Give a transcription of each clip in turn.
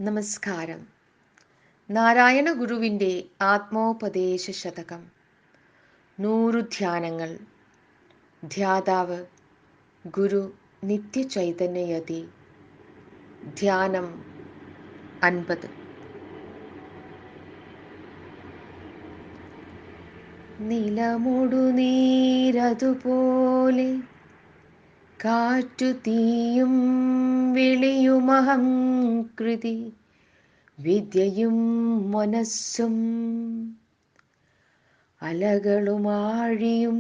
നമസ്കാരം. നാരായണ ഗുരുവിൻ്റെ ആത്മോപദേശ ശതകം. 100 ധ്യാനങ്ങൾ. ധ്യാതാവ് ഗുരു നിത്യചൈതന്യയതി. ധ്യാനം 50. നിലമൊടു നീരതുപോലെ കാറ്റു തീയും വിളിയുമഹംകൃതി വിദ്യയും മനസ്സും അലകളുമാഴിയും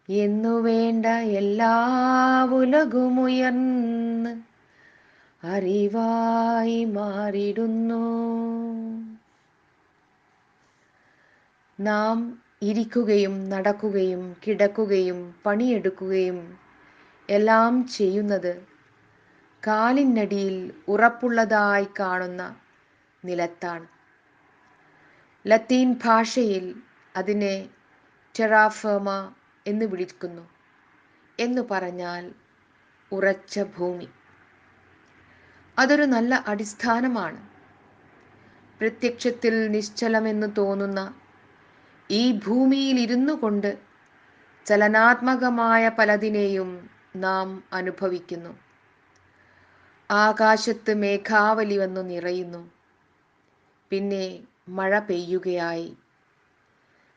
എന്നുവേണ്ട എല്ലാ ഉലകുമുയർന്ന് അറിവായി മാറിടുന്നു. നാം ഇരിക്കുകയും നടക്കുകയും കിടക്കുകയും പണിയെടുക്കുകയും എല്ലാം ചെയ്യുന്നത് കാലിനടിയിൽ ഉറപ്പുള്ളതായി കാണുന്ന നിലത്താണ്. ലത്തീൻ ഭാഷയിൽ അതിനെ ടെറാഫേമ എന്ന് വിളിക്കുന്നു. എന്നു പറഞ്ഞാൽ ഉറച്ച ഭൂമി. അതൊരു നല്ല അടിസ്ഥാനമാണ്. പ്രത്യക്ഷത്തിൽ നിശ്ചലമെന്ന് തോന്നുന്ന ഈ ഭൂമിയിൽ ഇരുന്നു കൊണ്ട് ചലനാത്മകമായ പലതിനെയും നാം അനുഭവിക്കുന്നു. ആകാശത്ത് മേഘാവലി വന്നു നിറയുന്നു. പിന്നെ മഴ പെയ്യുകയായി.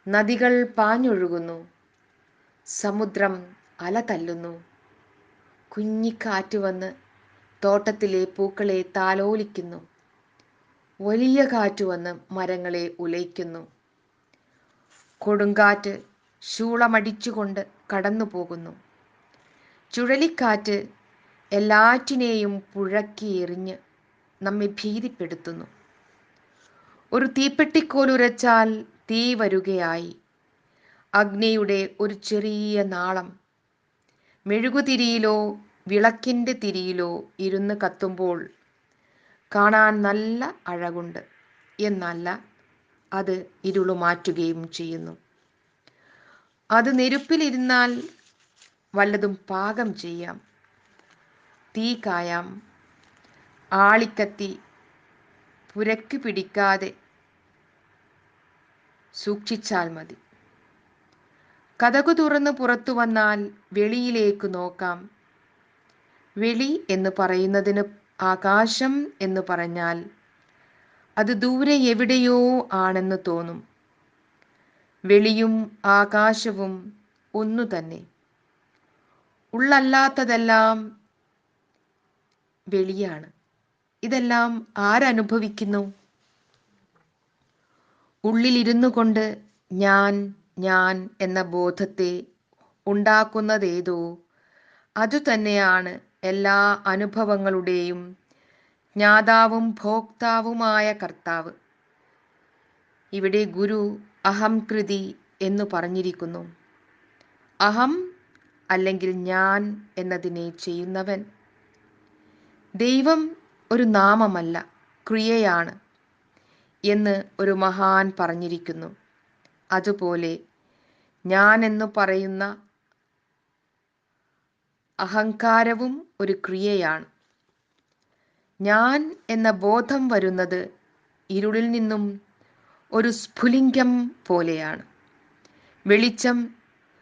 നദികൾ പാഞ്ഞൊഴുകുന്നു. സമുദ്രം അല തല്ലുന്നു. കുഞ്ഞിക്കാറ്റ് വന്ന് തോട്ടത്തിലെ പൂക്കളെ താലോലിക്കുന്നു. വലിയ കാറ്റ് വന്ന് മരങ്ങളെ ഉലയ്ക്കുന്നു. കൊടുങ്കാറ്റ് ശൂളമടിച്ചുകൊണ്ട് കടന്നു പോകുന്നു. ചുഴലിക്കാറ്റ് എല്ലാറ്റിനെയും പുഴക്കി എറിഞ്ഞ് നമ്മെ ഭീതിപ്പെടുത്തുന്നു. ഒരു തീപ്പെട്ടിക്കോലുരച്ചാൽ തീ വരുകയായി. അഗ്നിയുടെ ഒരു ചെറിയ നാളം മെഴുകുതിരിയിലോ വിളക്കിൻ്റെ തിരിയിലോ ഇരുന്ന് കത്തുമ്പോൾ കാണാൻ നല്ല അഴകുണ്ട്. എന്നല്ല, അത് ഇരുളുമാറ്റുകയും ചെയ്യുന്നു. അത് നെരുപ്പിലിരുന്നാൽ വല്ലതും പാകം ചെയ്യാം. തീ കായാം. ആളിക്കത്തി പുരയ്ക്കു പിടിക്കാതെ സൂക്ഷിച്ചാൽ മതി. കതകു തുറന്ന് പുറത്തു വന്നാൽ വെളിയിലേക്ക് നോക്കാം. വെളി എന്ന് പറയുന്നതിന് ആകാശം എന്ന് പറഞ്ഞാൽ അത് ദൂരെ എവിടെയോ ആണെന്ന് തോന്നും. വെളിയും ആകാശവും ഒന്നു തന്നെ. ഉള്ളല്ലാത്തതെല്ലാം വെളിയാണ്. ഇതെല്ലാം ആരനുഭവിക്കുന്നു? ഉള്ളിലിരുന്നു കൊണ്ട് ഞാൻ ഞാൻ എന്ന ബോധത്തെ ഉണ്ടാക്കുന്നതേതോ അതുതന്നെയാണ് എല്ലാ അനുഭവങ്ങളുടെയും ജ്ഞാതാവും ഭോക്താവുമായ കർത്താവ്. ഇവിടെ ഗുരു അഹംകൃതി എന്നു പറഞ്ഞിരിക്കുന്നു. അഹം അല്ലെങ്കിൽ ഞാൻ എന്നതിനെ ചെയ്യുന്നവൻ. ദൈവം ഒരു നാമമല്ല, ക്രിയയാണ് എന്ന് ഒരു മഹാൻ പറഞ്ഞിരിക്കുന്നു. അതുപോലെ ഞാൻ എന്ന് പറയുന്ന അഹങ്കാരവും ഒരു ക്രിയയാണ്. ഞാൻ എന്ന ബോധം വരുന്നത് ഇരുളിൽ നിന്നും ഒരു സ്ഫുലിംഗം പോലെയാണ്. വെളിച്ചം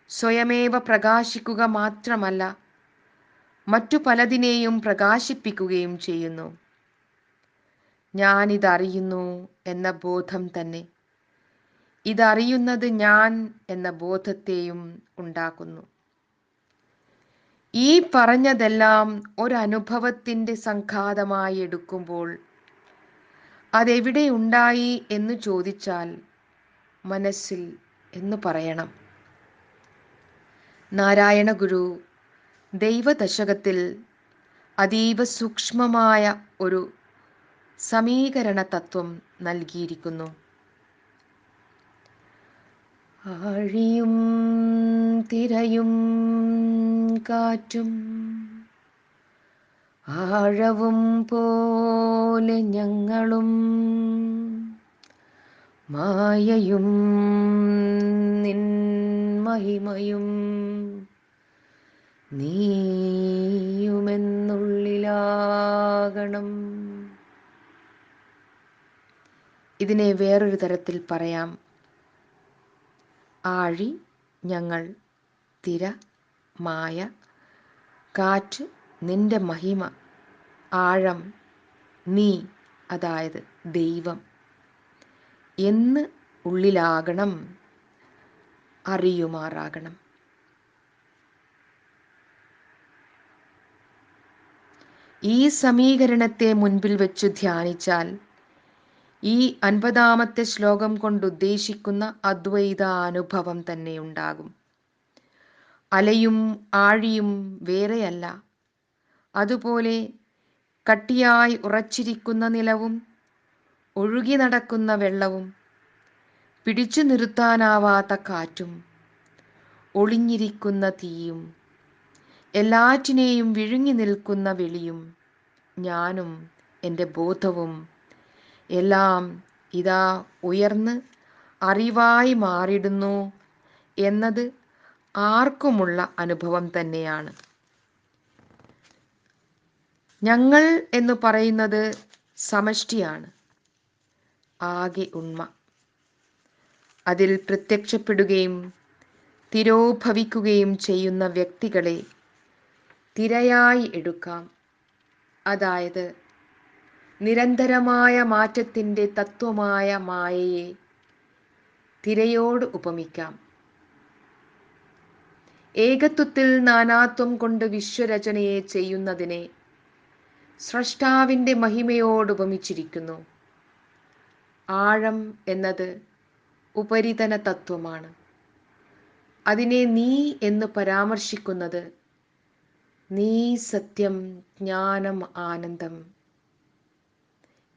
സ്വയമേവ പ്രകാശിക്കുക മാത്രമല്ല, മറ്റു പലതിനെയും പ്രകാശിപ്പിക്കുകയും ചെയ്യുന്നു. ഞാനിതറിയുന്നു എന്ന ബോധം തന്നെ ഇതറിയുന്നത് ഞാൻ എന്ന ബോധത്തെയും ഉണ്ടാക്കുന്നു. ഈ പറഞ്ഞതെല്ലാം ഒരനുഭവത്തിൻ്റെ സംഘാതമായി എടുക്കുമ്പോൾ അതെവിടെ ഉണ്ടായി എന്ന് ചോദിച്ചാൽ മനസ്സിൽ എന്ന് പറയണം. നാരായണ ഗുരു ദൈവദശകത്തിൽ അതീവ സൂക്ഷ്മമായ ഒരു സമീകരണ തത്വം നൽകിയിരിക്കുന്നു. ആഴിയും തിരയും കാറ്റും ആഴവും പോലെ ഞങ്ങളും മായയും നിൻ മഹിമയും നീയുമെന്നുള്ളിലാകണം. ഇതിനെ വേറൊരു തരത്തിൽ പറയാം. ആഴി ഞങ്ങൾ, തിര മായ, കാറ്റ് നിന്റെ മഹിമ, ആഴം നീ, അതായത് ദൈവം എന്ന് ഉള്ളിലാകണം, അറിയുമാറാകണം. ഈ സമീകരണത്തെ മുൻപിൽ വെച്ചു ധ്യാനിച്ചാൽ ഈ 50-ാമത്തെ ശ്ലോകം കൊണ്ട് ഉദ്ദേശിക്കുന്ന അദ്വൈതാനുഭവം തന്നെ ഉണ്ടാകും. അലയും ആഴിയും വേറെയല്ല, അതുപോലെ കട്ടിയായി ഉറച്ചിരിക്കുന്ന നിലവും ഒഴുകി നടക്കുന്ന വെള്ളവും പിടിച്ചു നിർത്താനാവാത്ത കാറ്റും ഒളിഞ്ഞിരിക്കുന്ന തീയും എല്ലാറ്റിനെയും വിഴുങ്ങി നിൽക്കുന്ന വെളിയും ഞാനും എൻ്റെ ബോധവും എല്ലാം ഇതാ ഉയർന്ന് അറിവായി മാറിടുന്നു എന്നത് ആർക്കുമുള്ള അനുഭവം തന്നെയാണ്. ഞങ്ങൾ എന്ന് പറയുന്നത് സമഷ്ടിയാണ്, ആകെ ഉണ്മ. അതിൽ പ്രത്യക്ഷപ്പെടുകയും തിരോഭവിക്കുകയും ചെയ്യുന്ന വ്യക്തികളെ തിരയായി എടുക്കാം. അതായത് നിരന്തരമായ മാറ്റത്തിൻ്റെ തത്വമായ മായയെ തിരയോട് ഉപമിക്കാം. ഏകത്വത്തിൽ നാനാത്വം കൊണ്ട് വിശ്വരചനയെ ചെയ്യുന്നതിനെ സ്രഷ്ടാവിൻ്റെ മഹിമയോട് ഉപമിച്ചിരിക്കുന്നു. ആഴം എന്നത് ഉപരിതന തത്വമാണ്. അതിനെ നീ എന്ന് പരാമർശിക്കുന്നത് നീ സത്യം, ജ്ഞാനം, ആനന്ദം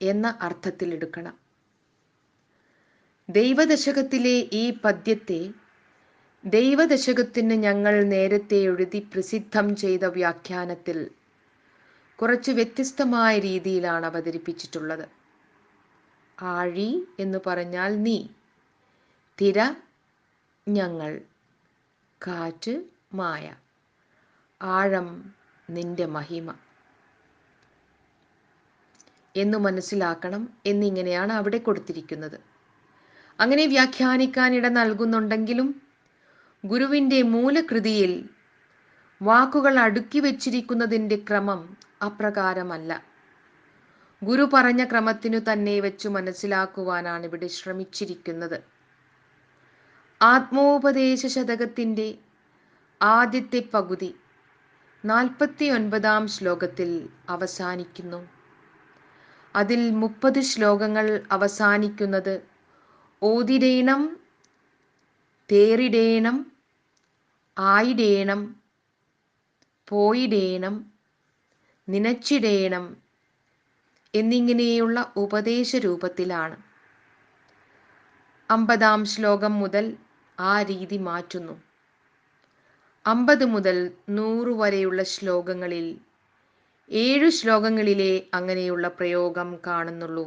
എന്ന അർത്ഥത്തിലെടുക്കണം. ദൈവദശകത്തിലെ ഈ പദ്യത്തെ ദൈവദശകത്തിന് ഞങ്ങൾ നേരത്തെ എഴുതി പ്രസിദ്ധം ചെയ്ത വ്യാഖ്യാനത്തിൽ കുറച്ച് വ്യത്യസ്തമായ രീതിയിലാണ് അവതരിപ്പിച്ചിട്ടുള്ളത്. ആഴി എന്ന് പറഞ്ഞാൽ നീ, തിര ഞങ്ങൾ, കാറ്റ് മായ, ആഴം നിന്റെ മഹിമ എന്നു മനസ്സിലാക്കണം എന്നിങ്ങനെയാണ് അവിടെ കൊടുത്തിരിക്കുന്നത്. അങ്ങനെ വ്യാഖ്യാനിക്കാൻ ഇട നൽകുന്നുണ്ടെങ്കിലും ഗുരുവിൻ്റെ മൂലകൃതിയിൽ വാക്കുകൾ അടുക്കി വച്ചിരിക്കുന്നതിൻ്റെ ക്രമം അപ്രകാരമല്ല. ഗുരു പറഞ്ഞ ക്രമത്തിനു തന്നെ വെച്ചു മനസ്സിലാക്കുവാനാണ് ഇവിടെ ശ്രമിച്ചിരിക്കുന്നത്. ആത്മോപദേശ ശതകത്തിൻ്റെ ആദ്യത്തെ പകുതി 49-ാം ശ്ലോകത്തിൽ അവസാനിക്കുന്നു. അതിൽ 30 ശ്ലോകങ്ങൾ അവസാനിക്കുന്നത് ഓതിടേണം, തേറിടേണം, ആയിടേണം, പോയിടേണം, നനച്ചിടേണം എന്നിങ്ങനെയുള്ള ഉപദേശ രൂപത്തിലാണ്. 50-ാം ശ്ലോകം മുതൽ ആ രീതി മാറ്റുന്നു. 50 മുതൽ 100 വരെയുള്ള ശ്ലോകങ്ങളിൽ 7 ശ്ലോകങ്ങളിലേ അങ്ങനെയുള്ള പ്രയോഗം കാണുന്നുള്ളൂ.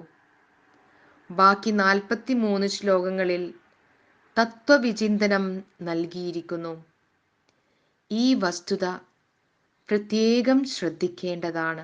ബാക്കി 43 ശ്ലോകങ്ങളിൽ തത്വവിചിന്തനം നൽകിയിരിക്കുന്നു. ഈ വസ്തുത പ്രത്യേകം ശ്രദ്ധിക്കേണ്ടതാണ്.